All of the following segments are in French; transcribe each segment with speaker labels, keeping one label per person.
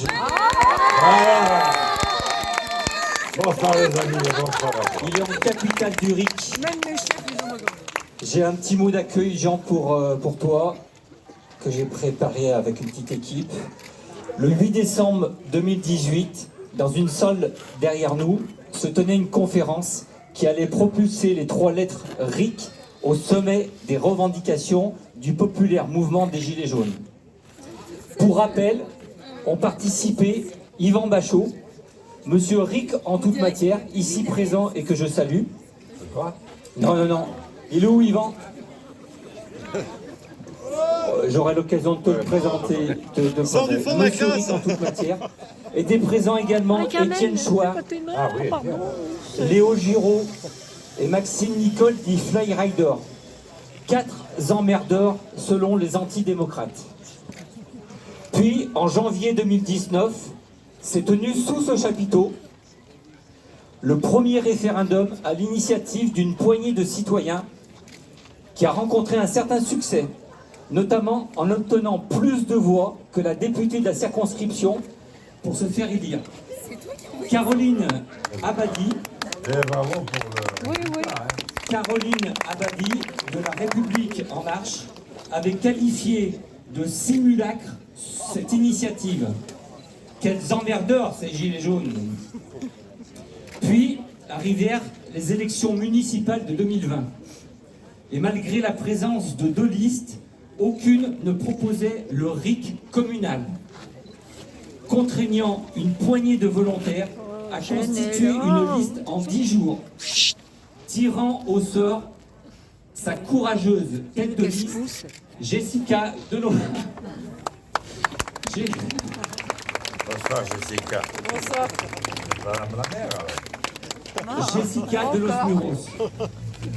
Speaker 1: Voilà. Bonsoir les amis, bonsoir.
Speaker 2: Il est en capitale du RIC.
Speaker 3: Même les chefs, ils ont regardé.
Speaker 2: J'ai un petit mot d'accueil, Jean, pour toi, que j'ai préparé avec une petite équipe. Le 8 décembre 2018, dans une salle derrière nous, se tenait une conférence qui allait propulser les 3 lettres RIC au sommet des revendications du populaire mouvement des Gilets jaunes. Pour rappel, ont participé Yvan Bachot, Monsieur RIC en toute matière, ici présent et que je salue.
Speaker 1: Quoi?
Speaker 2: Non. Il est où, Yvan? J'aurai l'occasion de te le présenter.
Speaker 4: Sors du fond de la
Speaker 2: Monsieur
Speaker 4: classe.
Speaker 2: RIC en toute matière. Était présent également Étienne Chouard,
Speaker 1: Ah oui,
Speaker 2: Léo Giraud et Maxime Nicole dit Fly Rider. 4 emmerdeurs selon les antidémocrates. Puis, en janvier 2019, s'est tenu sous ce chapiteau le premier référendum à l'initiative d'une poignée de citoyens qui a rencontré un certain succès, notamment en obtenant plus de voix que la députée de la circonscription pour se faire élire. Caroline Abadi,
Speaker 1: et bravo pour le...
Speaker 2: Caroline Abadi de la République En Marche avait qualifié de simulacre cette initiative. Quels emmerdeurs ces gilets jaunes! Puis arrivèrent les élections municipales de 2020. Et malgré la présence de 2 listes, aucune ne proposait le RIC communal, contraignant une poignée de volontaires à constituer une liste en 10 jours, tirant au sort sa courageuse tête de liste, Jessica Delos.
Speaker 1: Bonsoir Jessica.
Speaker 3: Bonsoir.
Speaker 1: Madame la mère alors.
Speaker 2: Jessica de Los Muros.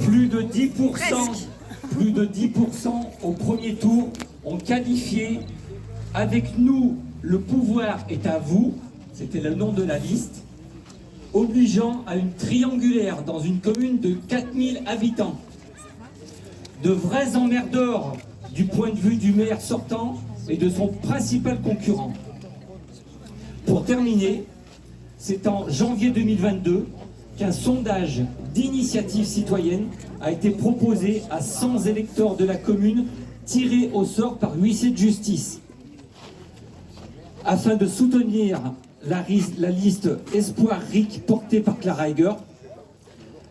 Speaker 2: Plus de 10% au premier tour ont qualifié avec nous le pouvoir est à vous, c'était le nom de la liste, obligeant à une triangulaire dans une commune de 4000 habitants. De vrais emmerdeurs du point de vue du maire sortant et de son principal concurrent. Pour terminer, c'est en janvier 2022 qu'un sondage d'initiative citoyenne a été proposé à 100 électeurs de la commune tirés au sort par huissier de justice afin de soutenir la liste Espoir RIC portée par Clara Heger.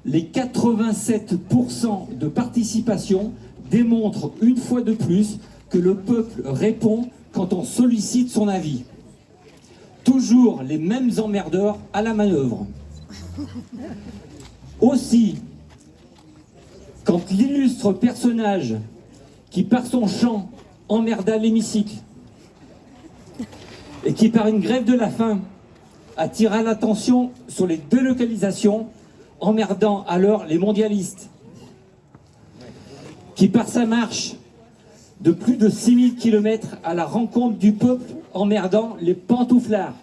Speaker 2: Les 87% de participation démontrent une fois de plus que le peuple répond quand on sollicite son avis. Toujours les mêmes emmerdeurs à la manœuvre. Aussi, quand l'illustre personnage qui par son chant emmerda l'hémicycle et qui par une grève de la faim attira l'attention sur les délocalisations, emmerdant alors les mondialistes, qui par sa marche de plus de 6000 km à la rencontre du peuple emmerdant les pantouflards,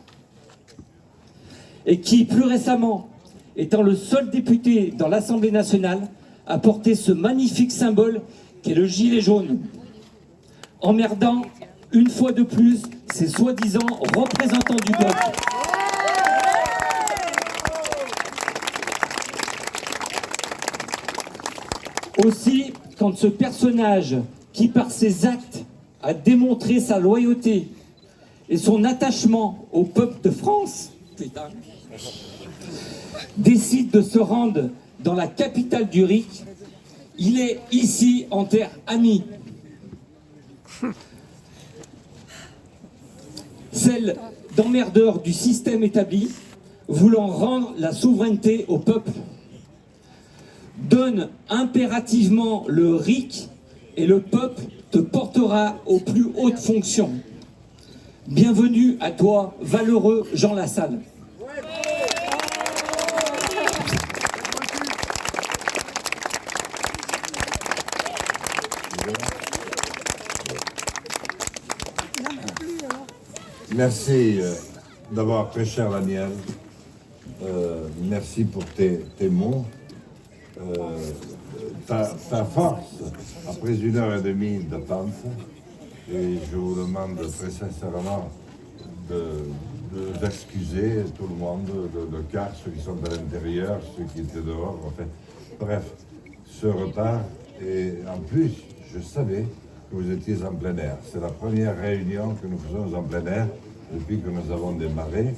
Speaker 2: et qui plus récemment, étant le seul député dans l'Assemblée nationale, a porté ce magnifique symbole qu'est le gilet jaune, emmerdant une fois de plus ces soi-disant représentants du peuple. Aussi, quand ce personnage qui par ses actes a démontré sa loyauté et son attachement au peuple de France, décide de se rendre dans la capitale du RIC, il est ici en terre amie. Celle d'emmerdeurs du système établi, voulant rendre la souveraineté au peuple. Donne impérativement le RIC et le peuple te portera aux plus hautes fonctions. Bienvenue à toi, valeureux Jean Lassalle.
Speaker 1: Merci d'avoir prêché à la mienne. Merci pour tes mots. Ta force, après 1h30 d'attente, et je vous demande très sincèrement vous excuser, tout le monde, le quart, ceux qui sont à l'intérieur, ceux qui étaient dehors, enfin, bref, ce retard. Et en plus, je savais que vous étiez en plein air. C'est la première réunion que nous faisons en plein air depuis que nous avons démarré.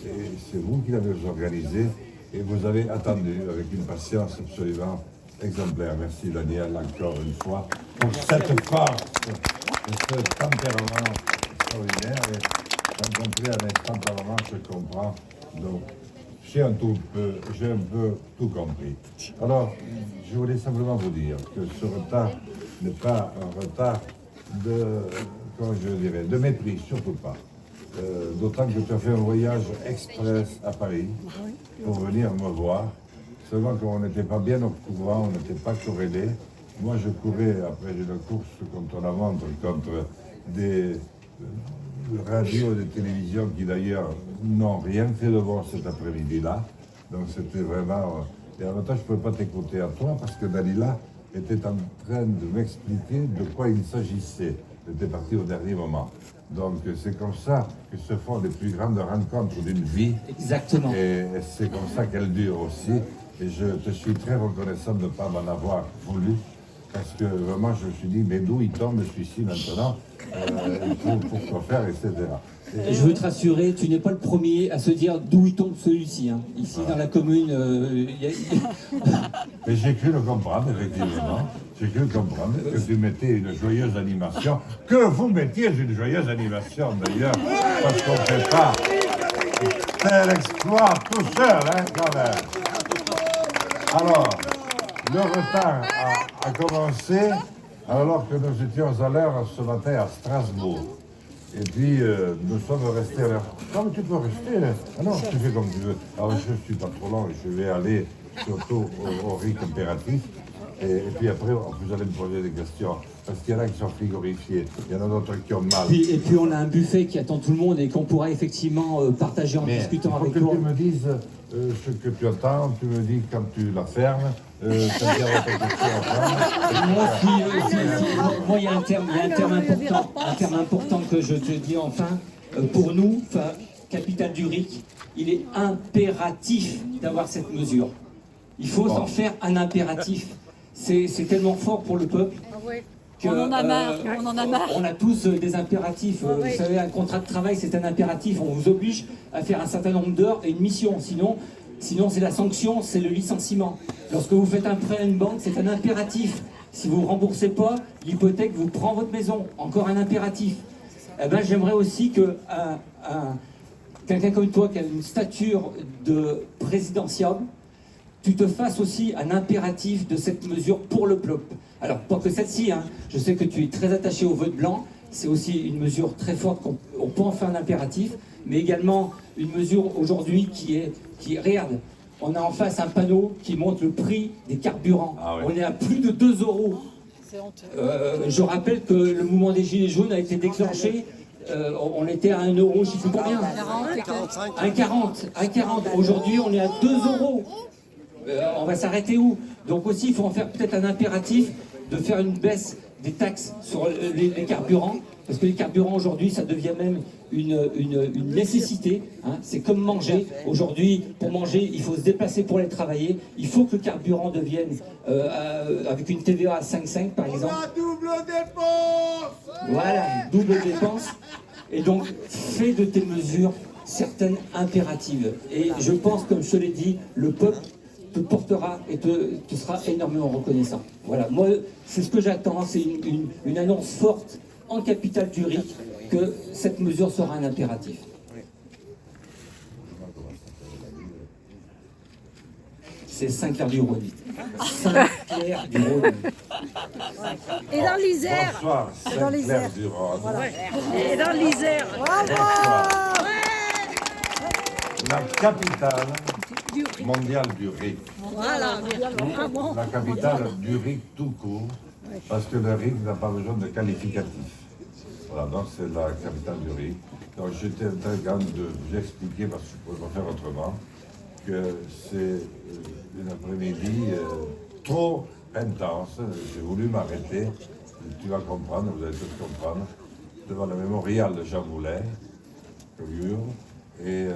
Speaker 1: Et c'est vous qui l'avez organisé et vous avez attendu avec une patience absolument exemplaire. Merci Daniel encore une fois pour cette force et ce tempérament extraordinaire. Et rencontrer un tempérament, je comprends. Donc, j'ai un peu tout compris. Alors, je voulais simplement vous dire que ce retard n'est pas un retard de mépris, surtout pas. D'autant que tu as fait un voyage express à Paris pour venir me voir. Seulement qu'on n'était pas bien au courant, on n'était pas corrélés. Moi, je courais après une course contre la montre, contre des radios et des télévisions qui d'ailleurs n'ont rien fait de bon cet après-midi-là. Donc c'était vraiment... Et en même temps, je ne pouvais pas t'écouter à toi parce que Dalila était en train de m'expliquer de quoi il s'agissait. J'étais parti au dernier moment. Donc c'est comme ça que se font les plus grandes rencontres d'une vie.
Speaker 2: Exactement.
Speaker 1: Et c'est comme ça qu'elles durent aussi. Et je te suis très reconnaissant de ne pas m'en avoir voulu. Parce que vraiment, je me suis dit, mais d'où il tombe celui-ci maintenant pour quoi faire, etc.
Speaker 2: Et je veux te rassurer, tu n'es pas le premier à se dire d'où il tombe celui-ci. Hein. Ici, dans la commune,
Speaker 1: Mais j'ai cru le comprendre, effectivement. J'ai cru comprendre que tu mettais une joyeuse animation. Que vous mettiez une joyeuse animation, d'ailleurs. Parce qu'on ne fait pas tel exploit tout seul, hein, quand même. Alors, le retard a commencé alors que nous étions à l'heure ce matin à Strasbourg. Et puis, nous sommes restés à l'heure. Non, mais tu peux rester. Ah non, tu fais comme tu veux. Alors, je ne suis pas trop long, je vais aller surtout au RIC impératif. Et puis après, vous allez me poser des questions. Parce qu'il y en a qui sont frigorifiés, il y en a d'autres qui ont mal.
Speaker 2: Et puis on a un buffet qui attend tout le monde et qu'on pourra effectivement partager en discutant avec toi.
Speaker 1: Il faut que tu me dises ce que tu attends, tu me dis quand tu la fermes, quand il y a ta question à faire.
Speaker 2: Moi, il y a un terme important que je te dis enfin. Pour nous, capitale du RIC, il est impératif d'avoir cette mesure. Il faut s'en faire un impératif. C'est tellement fort pour le peuple.
Speaker 3: On en a marre, on en a marre.
Speaker 2: On a tous des impératifs. Vous savez, un contrat de travail, c'est un impératif. On vous oblige à faire un certain nombre d'heures et une mission. Sinon c'est la sanction, c'est le licenciement. Lorsque vous faites un prêt à une banque, c'est un impératif. Si vous ne remboursez pas, l'hypothèque vous prend votre maison. Encore un impératif. Eh ben, j'aimerais aussi que quelqu'un comme toi, qui a une stature de présidentiable, tu te fasses aussi un impératif de cette mesure pour le peuple. Alors, pas que celle-ci, hein. Je sais que tu es très attaché au vote blanc, c'est aussi une mesure très forte qu'on peut en faire un impératif, mais également une mesure aujourd'hui qui regarde, on a en face un panneau qui montre le prix des carburants.
Speaker 1: Ah oui.
Speaker 2: On est à plus de 2 euros.
Speaker 3: C'est honteux.
Speaker 2: Je rappelle que le mouvement des Gilets jaunes a été déclenché, on était à 1 euro, je ne sais plus combien. 1,40. Aujourd'hui, on est à 2 euros. On va s'arrêter où? Donc aussi, il faut en faire peut-être un impératif de faire une baisse des taxes sur les carburants, parce que les carburants aujourd'hui, ça devient même une nécessité. Hein. C'est comme manger. Aujourd'hui, pour manger, il faut se déplacer pour aller travailler. Il faut que le carburant devienne, avec une TVA à 5,5 par exemple.
Speaker 4: Double dépense.
Speaker 2: Voilà, double dépense. Et donc, fais de tes mesures certaines impératives. Et je pense, comme je te l'ai dit, le peuple te portera et te sera énormément reconnaissant. Voilà, moi, c'est ce que j'attends, c'est une annonce forte en capitale du RIC que cette mesure sera un impératif. C'est Saint-Clair-du-Rhône. Saint-Clair-du-Rhône.
Speaker 3: Et dans l'Isère.
Speaker 1: Bonsoir, Saint-Clair-du-Rhône.
Speaker 3: Et dans l'Isère.
Speaker 1: La capitale mondiale du RIC.
Speaker 3: Voilà.
Speaker 1: La capitale du RIC tout court, parce que le RIC n'a pas besoin de qualificatif. Voilà, donc c'est la capitale du RIC. Donc j'étais en train de vous expliquer, parce que je ne pouvais pas faire autrement, que c'est une après-midi trop intense. J'ai voulu m'arrêter, tu vas comprendre, vous allez tous comprendre, devant le mémorial de Jean Moulin, et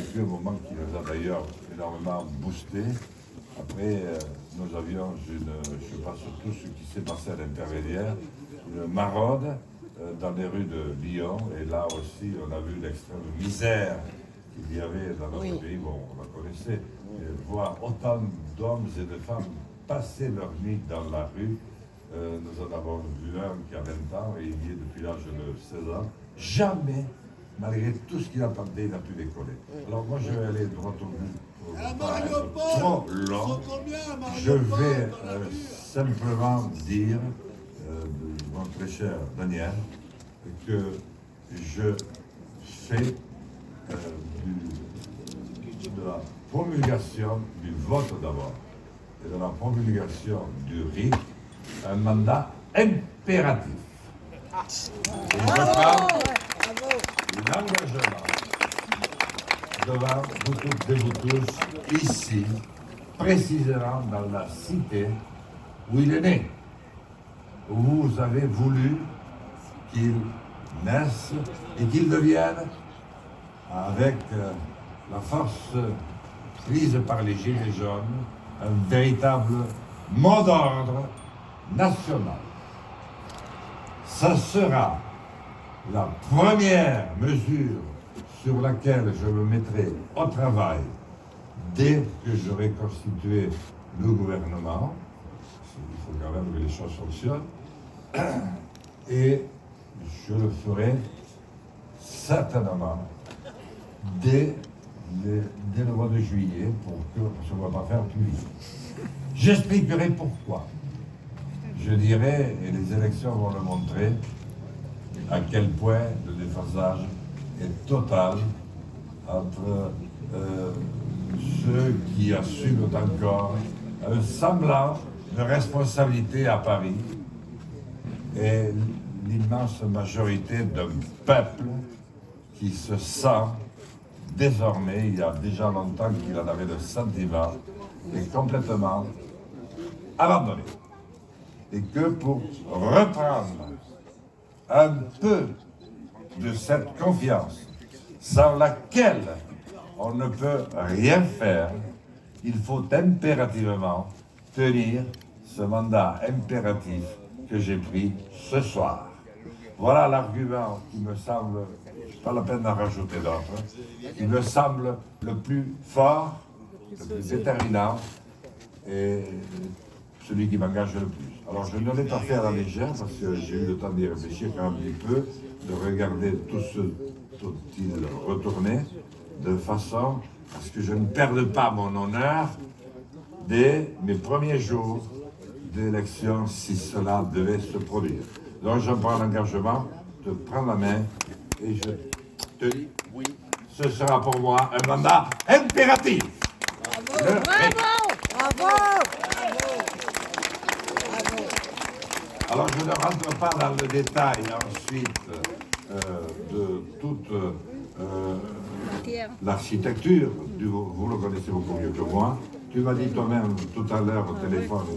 Speaker 1: vécu un moment qui nous a d'ailleurs énormément boosté. Après, nous avions je sais pas surtout ce qui s'est passé à l'intermédiaire, une maraude dans les rues de Lyon. Et là aussi, on a vu l'extrême misère qu'il y avait dans notre pays. Bon, on la connaissait. Et voir autant d'hommes et de femmes passer leur nuit dans la rue. Nous en avons vu un qui a 20 ans et il y est depuis l'âge de 16 ans. Jamais, malgré tout ce qu'il attendait, il a pu décoller. Alors moi, je vais aller droit au but. Pas être trop long. Je vais simplement dire, mon très cher Daniel, que je fais de la promulgation du vote d'abord et de la promulgation du RIC un mandat impératif. Et je prends l'engagement devant vous toutes et vous tous, ici, précisément dans la cité où il est né, où vous avez voulu qu'il naisse et qu'il devienne, avec la force prise par les Gilets jaunes, un véritable mot d'ordre national. Ça sera la première mesure sur laquelle je me mettrai au travail dès que j'aurai constitué le gouvernement. Il faut quand même que les choses fonctionnent. Et je le ferai certainement dès le mois de juillet pour que ça ne va pas faire plus vite. J'expliquerai pourquoi. Je dirais, et les élections vont le montrer, à quel point le déphasage est total entre ceux qui assument encore un semblant de responsabilité à Paris et l'immense majorité d'un peuple qui se sent désormais, il y a déjà longtemps qu'il en avait le sentiment, est complètement abandonné. Et que pour reprendre un peu de cette confiance sans laquelle on ne peut rien faire, il faut impérativement tenir ce mandat impératif que j'ai pris ce soir. Voilà l'argument qui me semble, pas la peine d'en rajouter d'autres, qui me semble le plus fort, le plus déterminant et celui qui m'engage le plus. Alors je ne l'ai pas fait à la légère parce que j'ai eu le temps d'y réfléchir quand même un petit peu, de regarder tout ce dont il retournait, de façon à ce que je ne perde pas mon honneur dès mes premiers jours d'élection si cela devait se produire. Donc je prends l'engagement de prendre la main et je te dis oui, ce sera pour moi un mandat impératif.
Speaker 3: Bravo! Bravo!
Speaker 1: Alors je ne rentre pas dans le détail ensuite de toute l'architecture, vous le connaissez beaucoup mieux que moi. Tu m'as dit toi-même tout à l'heure au téléphone,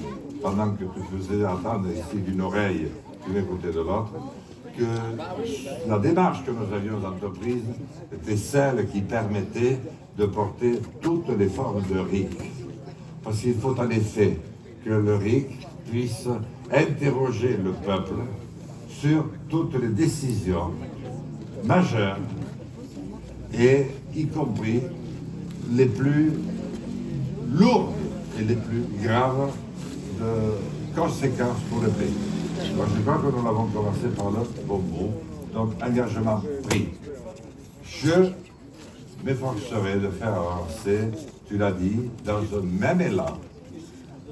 Speaker 1: pendant que tu faisais attendre ici d'une oreille, tu m'écoutais de l'autre, que la démarche que nous avions entreprise était celle qui permettait de porter toutes les formes de RIC. Parce qu'il faut en effet que le RIC puisse interroger le peuple sur toutes les décisions majeures et y compris les plus lourdes et les plus graves de conséquences pour le pays. Alors, je crois que nous l'avons commencé par le bon bout, donc engagement pris. Je m'efforcerai de faire avancer, tu l'as dit, dans un même élan,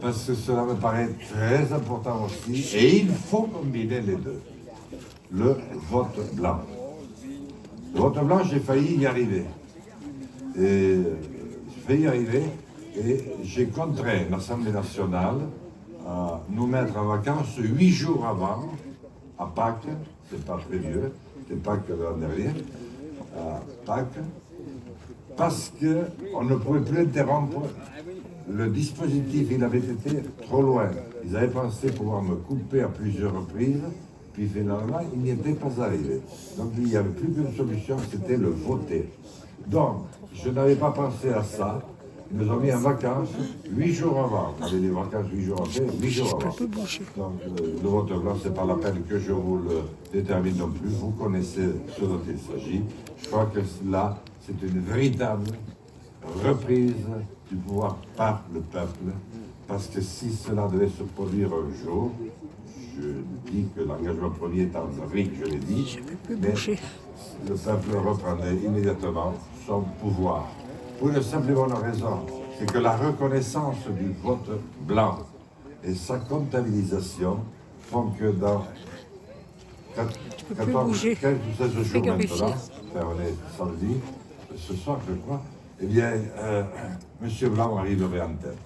Speaker 1: parce que cela me paraît très important aussi, et il faut combiner les deux. Le vote blanc. Le vote blanc, j'ai failli y arriver. Et j'ai contraint l'Assemblée nationale à nous mettre en vacances 8 jours avant, à Pâques, c'est pas très vieux, c'est Pâques de l'an dernier, à Pâques, parce qu'on ne pouvait plus interrompre le dispositif, il avait été trop loin. Ils avaient pensé pouvoir me couper à plusieurs reprises, Puis finalement, il n'y était pas arrivé. Donc il n'y avait plus qu'une solution, c'était le voter. Donc, je n'avais pas pensé à ça. Ils nous ont mis en vacances 8 jours avant. On avait des vacances 8 jours après, 8 jours avant. Donc le vote blanc, c'est pas la peine que je vous le détermine non plus. Vous connaissez ce dont il s'agit. Je crois que là, c'est une véritable reprise du pouvoir par le peuple. Parce que si cela devait se produire un jour, je dis que l'engagement premier est en avril, je l'ai dit, mais le peuple reprendrait immédiatement son pouvoir. Pour une simple et bonne raison, c'est que la reconnaissance du vote blanc et sa comptabilisation font que dans 15 ou 16 jours maintenant, enfin, on est samedi, ce soir je crois, eh bien, M. Blanc arriverait en tête.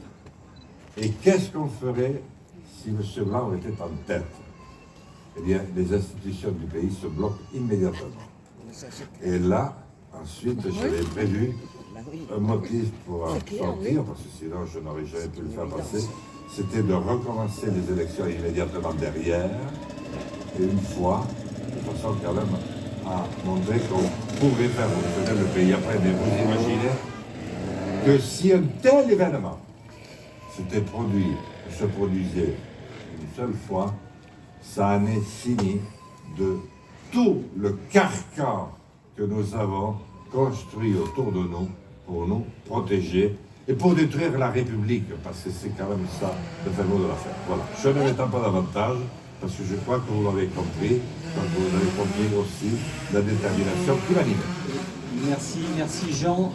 Speaker 1: Et qu'est-ce qu'on ferait si M. Blanc était en tête? Eh bien, les institutions du pays se bloquent immédiatement. Et là, ensuite, j'avais prévu un motif pour en sortir, parce que sinon je n'aurais jamais pu le faire passer, c'était de recommencer les élections immédiatement derrière, et une fois, de façon quand même à montrer qu'on pourrait faire fonctionner le pays après. Mais vous imaginez que si un tel événement s'était produit, se produisait une seule fois, ça en est fini de tout le carcan que nous avons construit autour de nous pour nous protéger et pour détruire la République, parce que c'est quand même ça le fait mot de l'affaire. Voilà. Je ne m'étends pas davantage, parce que je crois que vous l'avez compris, donc vous avez compris aussi la détermination qui m'anime.
Speaker 2: Merci Jean.